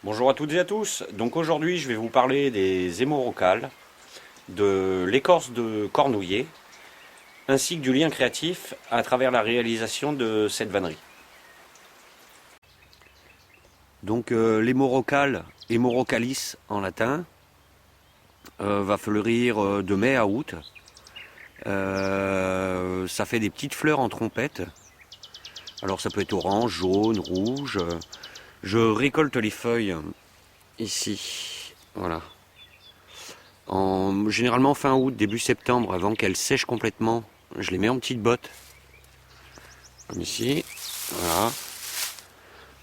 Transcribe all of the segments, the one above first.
Bonjour à toutes et à tous. Donc aujourd'hui, je vais vous parler des hémorrhocales, de l'écorce de cornouiller, ainsi que du lien créatif à travers la réalisation de cette vannerie. Donc l'hémorrhocale, hémorrhocalis en latin, va fleurir de mai à août. Ça fait des petites fleurs en trompette. Alors ça peut être orange, jaune, rouge. Je récolte les feuilles ici. Voilà. Généralement fin août, début septembre, avant qu'elles sèchent complètement, je les mets en petites bottes. Comme ici. Voilà.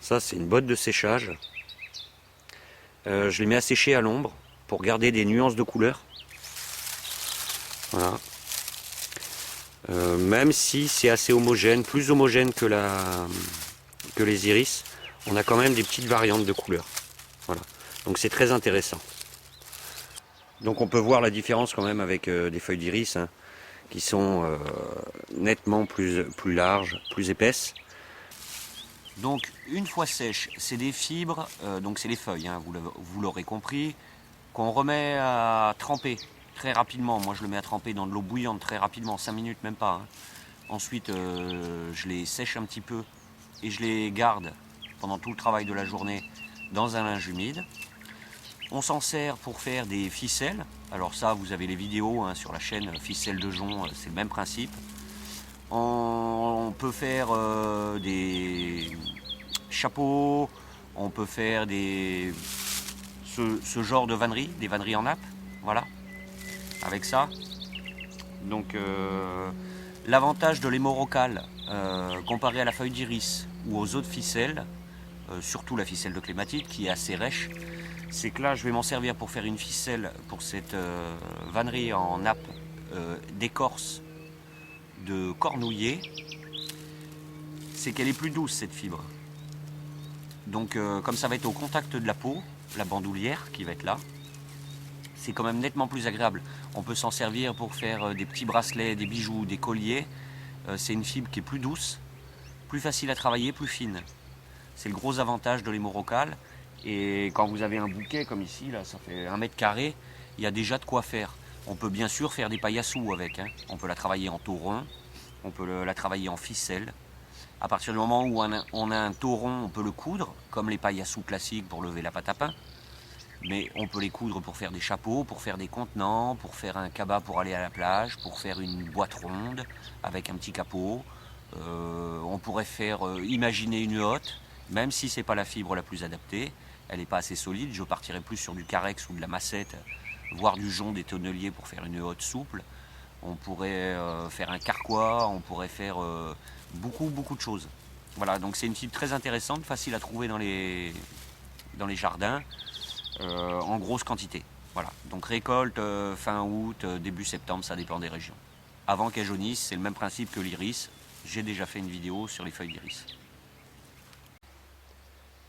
Ça, c'est une botte de séchage. Je les mets à sécher à l'ombre pour garder des nuances de couleur. Voilà. Même si c'est assez homogène, plus homogène que les iris, on a quand même des petites variantes de couleurs. Voilà. Donc c'est très intéressant. Donc on peut voir la différence quand même avec des feuilles d'iris hein, qui sont nettement plus larges, plus épaisses. Donc une fois sèche, c'est des fibres, donc c'est les feuilles, hein, vous l'aurez compris, qu'on remet à tremper très rapidement. Moi je le mets à tremper dans de l'eau bouillante très rapidement, 5 minutes même pas. Hein. Ensuite je les sèche un petit peu et je les garde pendant tout le travail de la journée dans un linge humide. On s'en sert pour faire des ficelles. Alors ça, vous avez les vidéos hein, sur la chaîne Ficelles de Jon, c'est le même principe. On peut faire des chapeaux, on peut faire ce genre de vannerie, des vanneries en nappe, voilà, avec ça. Donc l'avantage de l'hémorrhocale, comparé à la feuille d'iris ou aux autres ficelles, surtout la ficelle de clématite qui est assez rêche, c'est que là je vais m'en servir pour faire une ficelle pour cette vannerie en nappe d'écorce de cornouiller, c'est qu'elle est plus douce cette fibre. Donc comme ça va être au contact de la peau, la bandoulière qui va être là, c'est quand même nettement plus agréable. On peut s'en servir pour faire des petits bracelets, des bijoux, des colliers. C'est une fibre qui est plus douce, plus facile à travailler, plus fine. C'est le gros avantage de l'hémorrhocale. Et quand vous avez un bouquet comme ici, là, ça fait 1 mètre carré, il y a déjà de quoi faire. On peut bien sûr faire des paillassous avec. Hein. On peut la travailler en tauron, on peut la travailler en ficelle. À partir du moment où on a un tauron, on peut le coudre, comme les paillassous classiques pour lever la pâte à pain. Mais on peut les coudre pour faire des chapeaux, pour faire des contenants, pour faire un cabas pour aller à la plage, pour faire une boîte ronde avec un petit capot. On pourrait faire imaginer une hotte, même si ce n'est pas la fibre la plus adaptée. Elle n'est pas assez solide, je partirais plus sur du carex ou de la massette, voire du jonc des tonneliers pour faire une hotte souple. On pourrait faire un carquois, on pourrait faire beaucoup de choses. Voilà, donc c'est une fibre très intéressante, facile à trouver dans les jardins, en grosse quantité. Voilà, donc récolte fin août, début septembre, ça dépend des régions. Avant qu'elle jaunisse, c'est le même principe que l'iris. J'ai déjà fait une vidéo sur les feuilles d'iris.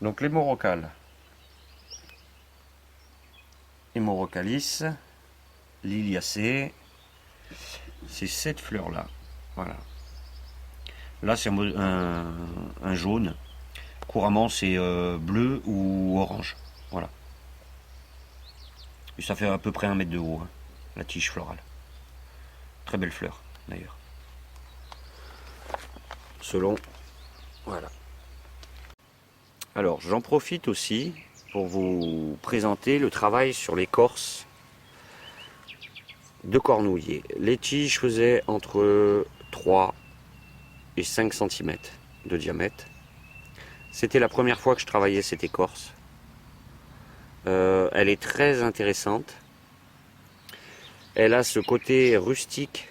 Donc l'hémorrhocale. Hémorrhocalis, liliacée, c'est cette fleur-là. Voilà. Là, c'est un jaune. Couramment, c'est bleu ou orange. Voilà. Et ça fait à peu près 1 mètre de haut, hein, la tige florale. Très belle fleur, d'ailleurs. Selon. Voilà. Alors, j'en profite aussi pour vous présenter le travail sur l'écorce de cornouiller. Les tiges faisaient entre 3 et 5 cm de diamètre. C'était la première fois que je travaillais cette écorce. Elle est très intéressante. Elle a ce côté rustique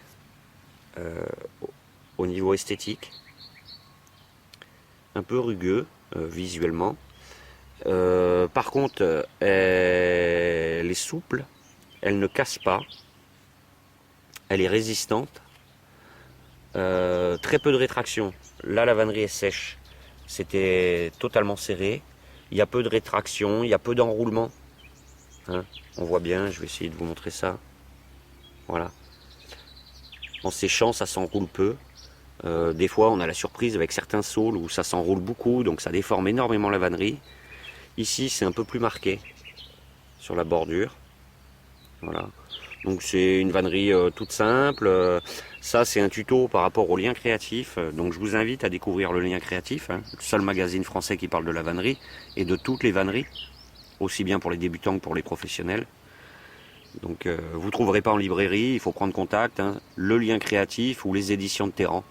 au niveau esthétique, un peu rugueux visuellement. Par contre, elle est souple, elle ne casse pas, elle est résistante, très peu de rétraction. Là, la vannerie est sèche, c'était totalement serré. Il y a peu de rétraction, il y a peu d'enroulement. Hein, on voit bien, je vais essayer de vous montrer ça. Voilà. En séchant, ça s'enroule peu. Des fois, on a la surprise avec certains saules où ça s'enroule beaucoup, donc ça déforme énormément la vannerie. Ici, c'est un peu plus marqué sur la bordure. Voilà. Donc c'est une vannerie toute simple. Ça, c'est un tuto par rapport au lien créatif. Donc je vous invite à découvrir le lien créatif, hein, le seul magazine français qui parle de la vannerie et de toutes les vanneries, aussi bien pour les débutants que pour les professionnels. Donc vous ne trouverez pas en librairie, il faut prendre contact, hein, le lien créatif ou les éditions de Terran.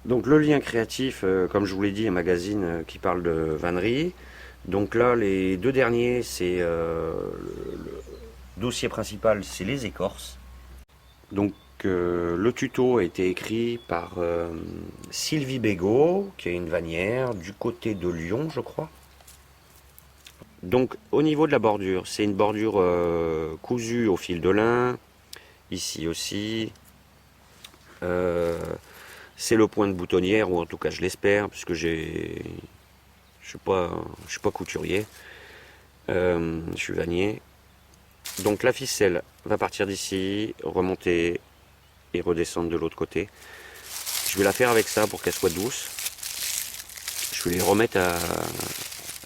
Donc le lien créatif, comme je vous l'ai dit, un magazine qui parle de vannerie. Donc là, les deux derniers, c'est le dossier principal, c'est les écorces. Donc le tuto a été écrit par Sylvie Bégaud, qui est une vannière du côté de Lyon, je crois. Donc au niveau de la bordure, c'est une bordure cousue au fil de lin, ici aussi. C'est le point de boutonnière, ou en tout cas je l'espère, puisque je suis pas couturier, je suis vannier. Donc la ficelle va partir d'ici, remonter et redescendre de l'autre côté. Je vais la faire avec ça pour qu'elle soit douce. Je vais les remettre à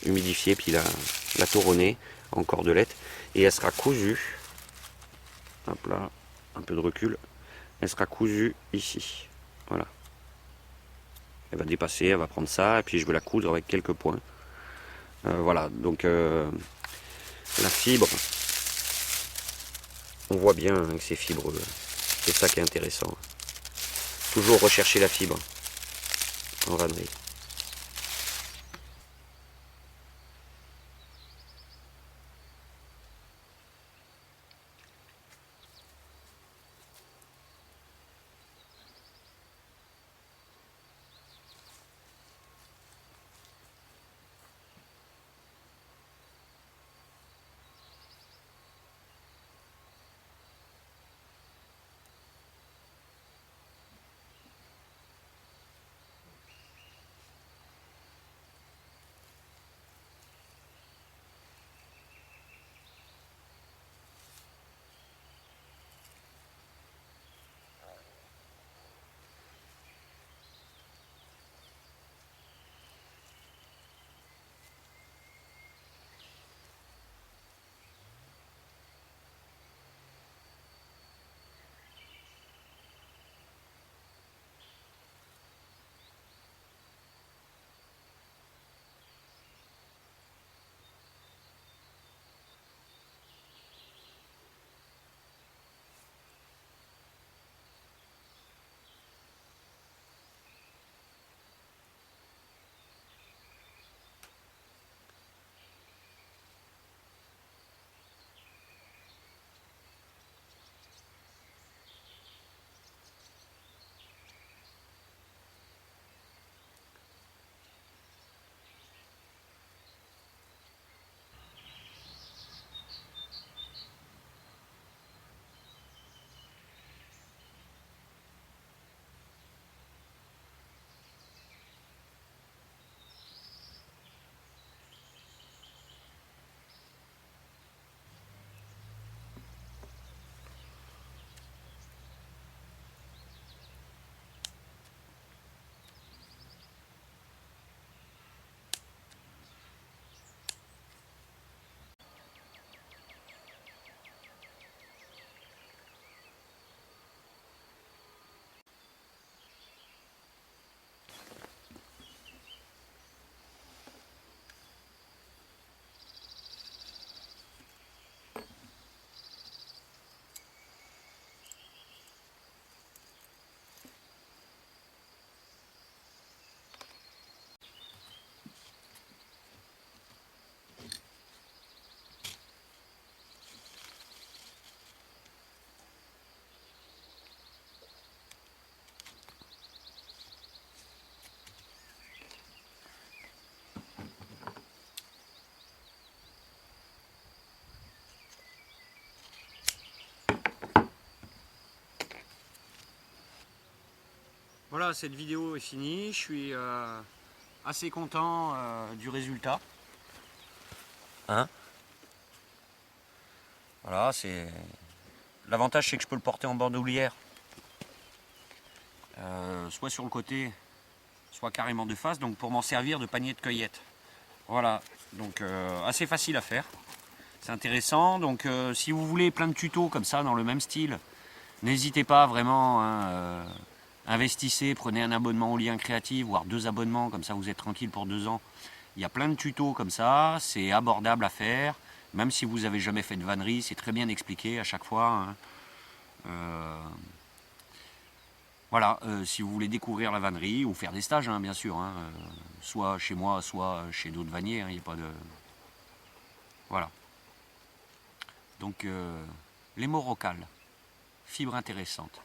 humidifier, puis la tourner en cordelette. Et elle sera cousue. Hop là, un peu de recul. Elle sera cousue ici. Voilà. Elle va dépasser, elle va prendre ça, et puis je vais la coudre avec quelques points. Voilà, donc la fibre, on voit bien hein, que c'est fibreux. C'est ça qui est intéressant. Toujours rechercher la fibre en vannerie. Voilà, cette vidéo est finie. Je suis assez content du résultat. Hein? Voilà, c'est l'avantage, c'est que je peux le porter en bandoulière, soit sur le côté, soit carrément de face, donc pour m'en servir de panier de cueillette. Voilà, donc assez facile à faire. C'est intéressant. Donc si vous voulez plein de tutos comme ça dans le même style, n'hésitez pas vraiment, hein, investissez, prenez un abonnement au lien créatif, voire 2 abonnements, comme ça vous êtes tranquille pour 2 ans. Il y a plein de tutos comme ça, c'est abordable à faire. Même si vous n'avez jamais fait de vannerie, c'est très bien expliqué à chaque fois, hein. Voilà, si vous voulez découvrir la vannerie ou faire des stages, hein, bien sûr, hein, soit chez moi, soit chez d'autres vanniers, hein, il n'y a pas de... Voilà. Donc, les morocales, fibre intéressante.